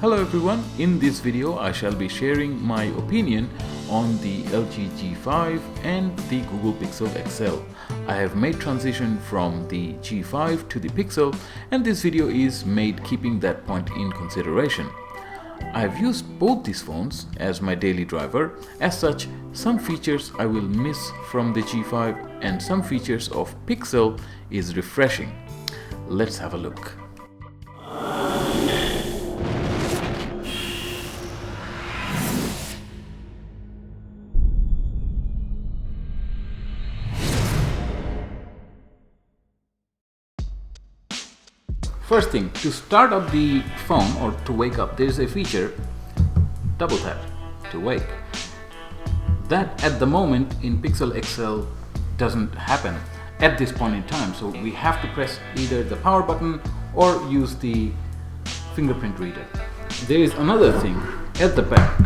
Hello everyone, in this video I shall be sharing my opinion on the LG G5 and the Google Pixel XL. I have made transition from the G5 to the Pixel, and this video is made keeping that point in consideration. I have used both these phones as my daily driver. As such, some features I will miss from the G5 and some features of Pixel is refreshing. Let's have a look. First thing, to start up the phone or to wake up, there is a feature, double tap to wake. That at the moment in Pixel XL doesn't happen at this point in time, so we have to press either the power button or use the fingerprint reader. There is another thing at the back.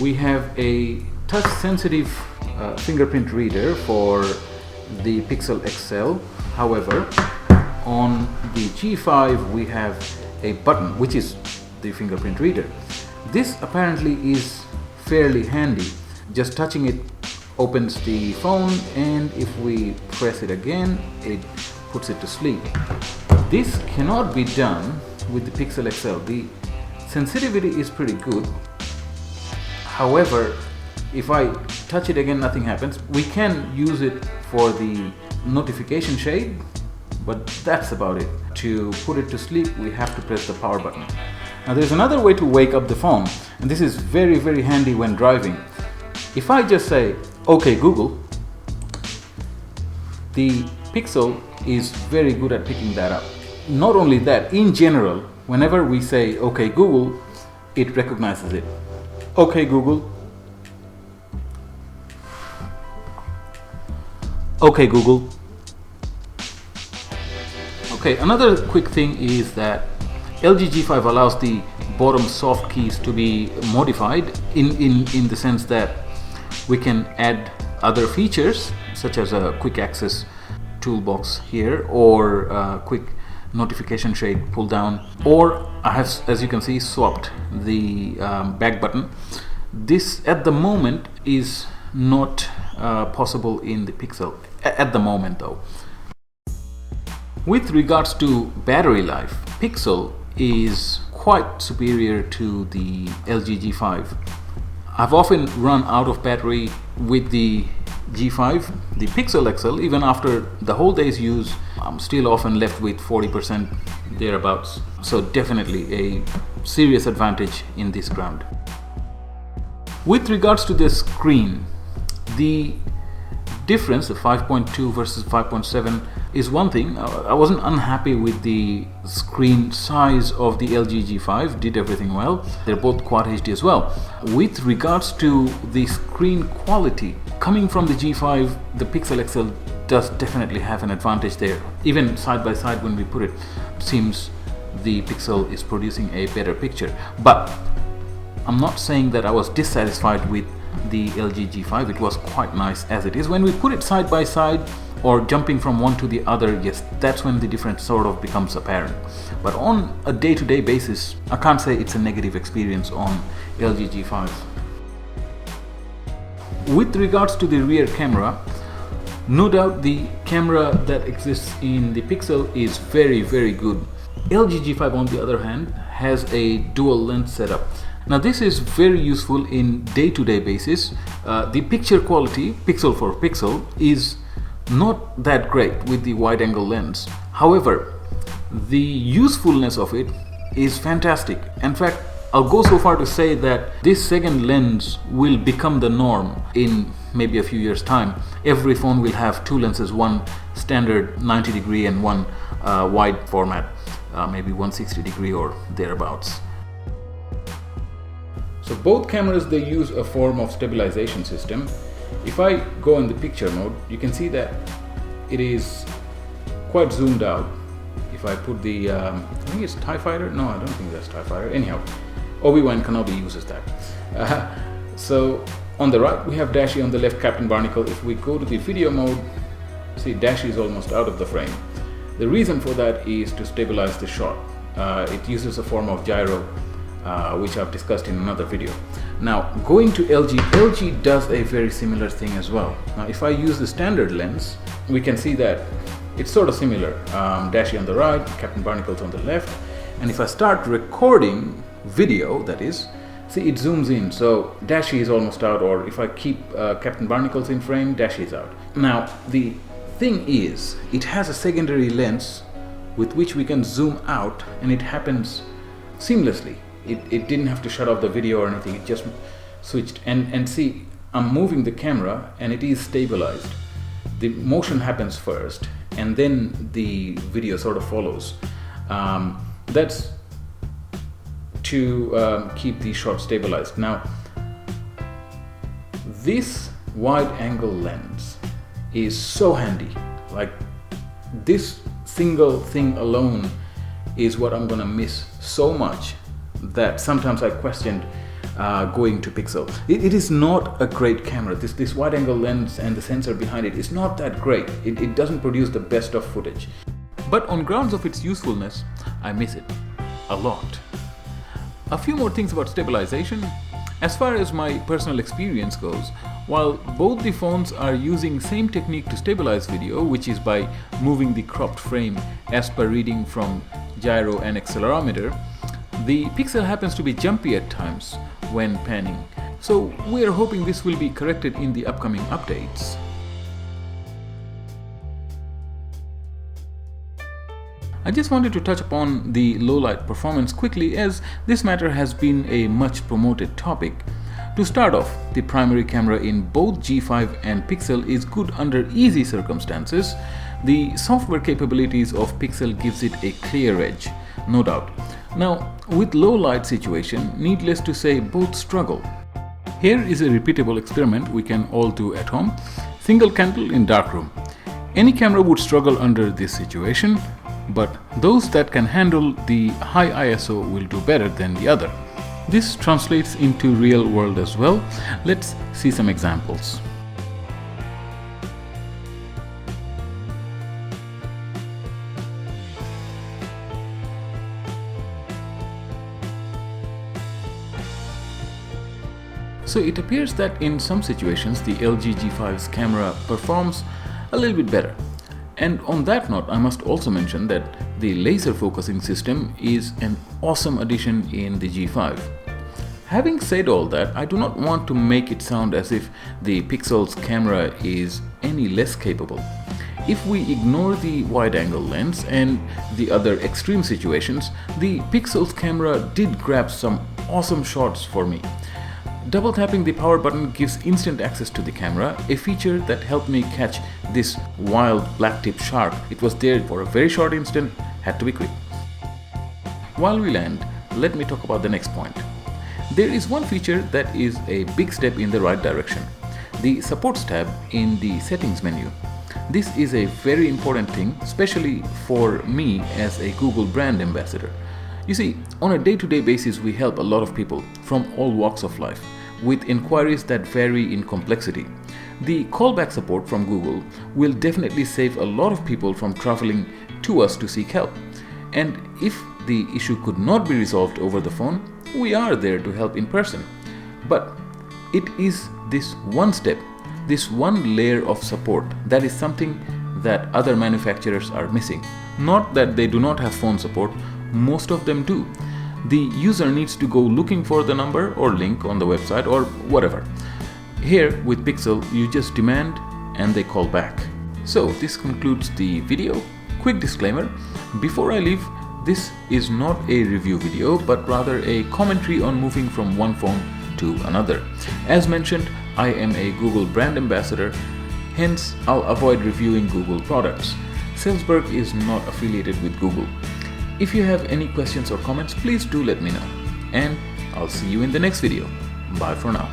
We have a touch sensitive fingerprint reader for the Pixel XL. However, on the G5 we have a button which is the fingerprint reader. This apparently is fairly handy. Just touching it opens the phone, and if we press it again it puts it to sleep. This cannot be done with the Pixel XL. The sensitivity is pretty good. However, if I touch it again nothing happens. We can use it for the notification shade, but that's about it. To put it to sleep, we have to press the power button. Now there's another way to wake up the phone, and this is very handy when driving. If I just say, "Okay Google," the Pixel is very good at picking that up. Not only that, in general, whenever we say, "Okay Google," it recognizes it. "Okay Google." "Okay Google." Okay, another quick thing is that LG G5 allows the bottom soft keys to be modified in the sense that we can add other features such as a quick access toolbox here, or a quick notification shade pull down, or I have, as you can see, swapped the back button. This at the moment is not possible in the Pixel at the moment though. With regards to battery life, Pixel is quite superior to the LG G5. I've often run out of battery with the G5. The Pixel XL, even after the whole day's use, I'm still often left with 40% thereabouts. So definitely a serious advantage in this ground. With regards to the screen, the difference, the 5.2 versus 5.7, is one thing. I wasn't unhappy with the screen size of the LG G5, did everything well. They're both Quad HD as well. With regards to the screen quality, coming from the G5, the Pixel XL does definitely have an advantage there. Even side by side when we put it, seems the Pixel is producing a better picture. But I'm not saying that I was dissatisfied with the LG G5. It was quite nice as it is. When we put it side by side or jumping from one to the other, yes, that's when the difference sort of becomes apparent. But on a day-to-day basis, I can't say it's a negative experience on LG G5. With regards to the rear camera, no doubt the camera that exists in the Pixel is very good. LG G5 on the other hand has a dual lens setup. Now this is very useful in day-to-day basis. The picture quality, pixel for pixel, is not that great with the wide-angle lens. However, the usefulness of it is fantastic. In fact, I'll go so far to say that this second lens will become the norm in maybe a few years' time. Every phone will have two lenses, one standard 90-degree and one wide format, maybe 160-degree or thereabouts. So both cameras, they use a form of stabilization system. If I go in the picture mode, you can see that it is quite zoomed out. If I put the, I think it's TIE Fighter? No, I don't think that's TIE Fighter. Anyhow, Obi-Wan Kenobi uses that. So on the right we have Dashi, on the left Captain Barnacle. If we go to the video mode, see Dashi is almost out of the frame. The reason for that is to stabilize the shot. It uses a form of gyro which I've discussed in another video. Now, going to LG does a very similar thing as well. Now, if I use the standard lens, we can see that it's sort of similar. Dashi on the right, Captain Barnacles on the left. And if I start recording video, that is, see, it zooms in. So Dashi is almost out, or if I keep Captain Barnacles in frame, Dashi is out. Now, the thing is, it has a secondary lens with which we can zoom out, and it happens seamlessly. It didn't have to shut off the video or anything, it just switched. And see, I'm moving the camera and it is stabilized. The motion happens first and then the video sort of follows. That's to keep the shot stabilized. Now, this wide angle lens is so handy. Like, this single thing alone is what I'm gonna miss so much that sometimes I questioned going to Pixel. It is not a great camera. This wide angle lens and the sensor behind it is not that great. It doesn't produce the best of footage. But on grounds of its usefulness, I miss it a lot. A few more things about stabilization. As far as my personal experience goes, while both the phones are using same technique to stabilize video, which is by moving the cropped frame as per reading from gyro and accelerometer, the Pixel happens to be jumpy at times when panning. So we are hoping this will be corrected in the upcoming updates. I just wanted to touch upon the low light performance quickly, as this matter has been a much promoted topic. To start off, the primary camera in both G5 and Pixel is good under easy circumstances. The software capabilities of Pixel gives it a clear edge, no doubt. Now, with low light situation, needless to say, both struggle. Here is a repeatable experiment we can all do at home. Single candle in darkroom. Any camera would struggle under this situation, but those that can handle the high ISO will do better than the other. This translates into real world as well. Let's see some examples. So it appears that in some situations the LG G5's camera performs a little bit better. And on that note, I must also mention that the laser focusing system is an awesome addition in the G5. Having said all that, I do not want to make it sound as if the Pixel's camera is any less capable. If we ignore the wide-angle lens and the other extreme situations, the Pixel's camera did grab some awesome shots for me. Double tapping the power button gives instant access to the camera, a feature that helped me catch this wild black-tip shark. It was there for a very short instant, had to be quick. While we land, let me talk about the next point. There is one feature that is a big step in the right direction: the Supports tab in the Settings menu. This is a very important thing, especially for me as a Google brand ambassador. You see, on a day-to-day basis, we help a lot of people from all walks of life with inquiries that vary in complexity. The callback support from Google will definitely save a lot of people from traveling to us to seek help. And if the issue could not be resolved over the phone, we are there to help in person. But it is this one step, this one layer of support, that is something that other manufacturers are missing. Not that they do not have phone support, most of them do. The user needs to go looking for the number or link on the website or whatever. Here with Pixel, you just demand and they call back. So this concludes the video. Quick disclaimer, before I leave, this is not a review video, but rather a commentary on moving from one phone to another. As mentioned, I am a Google brand ambassador, hence I'll avoid reviewing Google products. Salzburg is not affiliated with Google. If you have any questions or comments, please do let me know. And I'll see you in the next video. Bye for now.